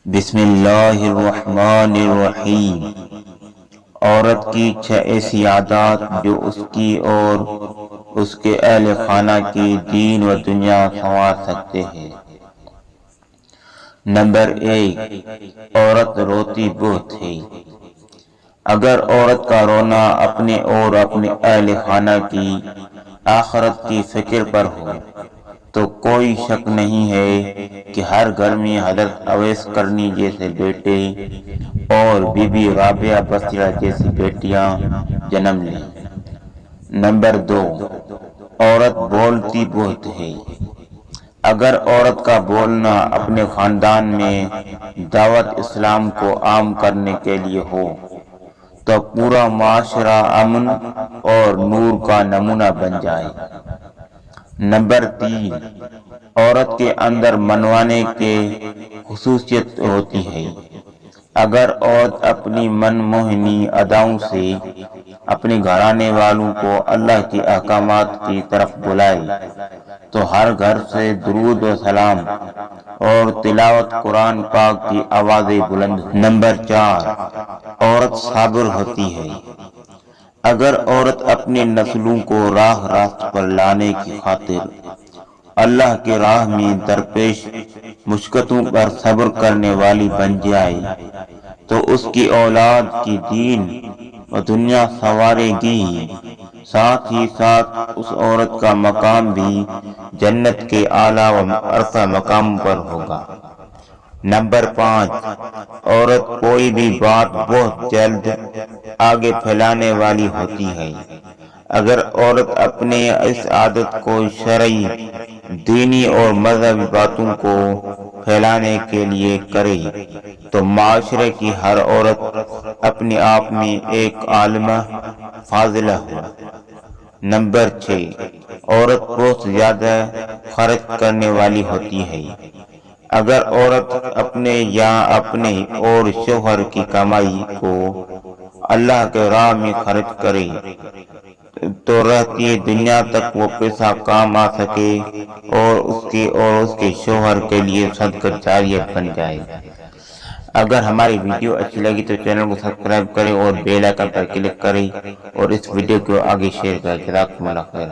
بسم اللہ الرحمن الرحیم۔ عورت کی 6 ایسی عادات جو اس کی اور اس کے اہل خانہ کی دین و دنیا سنوار سکتے ہیں۔ نمبر 1، عورت روتی بہت ہے۔ اگر عورت کا رونا اپنے اور اپنے اہل خانہ کی آخرت کی فکر پر ہو تو کوئی شک نہیں ہے کہ ہر گھر میں حضرت اویس کرنی جیسے بیٹے اور بی بی رابعہ بصیرہ جیسی بیٹیاں جنم لیں۔ نمبر 2، عورت بولتی بہت ہے۔ اگر عورت کا بولنا اپنے خاندان میں دعوت اسلام کو عام کرنے کے لیے ہو تو پورا معاشرہ امن اور نور کا نمونہ بن جائے۔ نمبر 3، عورت کے اندر منوانے کی خصوصیت ہوتی ہے۔ اگر عورت اپنی من موہنی اداؤں سے اپنے گھرانے والوں کو اللہ کے احکامات کی طرف بلائے تو ہر گھر سے درود و سلام اور تلاوت قرآن پاک کی آوازیں بلند ہوں۔ نمبر 4، عورت صابر ہوتی ہے۔ اگر عورت اپنی نسلوں کو راہ راست پر لانے کی خاطر اللہ کے راہ میں درپیش مشقتوں پر صبر کرنے والی بن جائے تو اس کی اولاد کی دین و دنیا سنوارے گی، ساتھ ہی ساتھ اس عورت کا مقام بھی جنت کے اعلیٰ و عرفہ مقام پر ہوگا۔ نمبر 5، عورت کوئی بھی بات بہت جلد آگے پھیلانے والی ہوتی ہے۔ اگر عورت اپنے اس عادت کو شرعی، دینی اور مذہبی باتوں کو پھیلانے کے لیے کرے تو معاشرے کی ہر عورت اپنے آپ میں ایک عالمہ فاضلہ ہو۔ نمبر 6، عورت بہت زیادہ خرچ کرنے والی ہوتی ہے۔ اگر عورت اپنے یا اپنے اور شوہر کی کمائی کو اللہ کے راہ میں خرچ کرے تو رہتی دنیا تک وہ پیسہ کام آ سکے اور اس کے شوہر کے لیے صدقہ جاریہ بن جائے۔ اگر ہماری ویڈیو اچھی لگی تو چینل کو سبسکرائب کریں اور بیل آئیکن پر کلک کریں اور اس ویڈیو کو آگے شیئر کریں۔ جزاکم اللہ خیر۔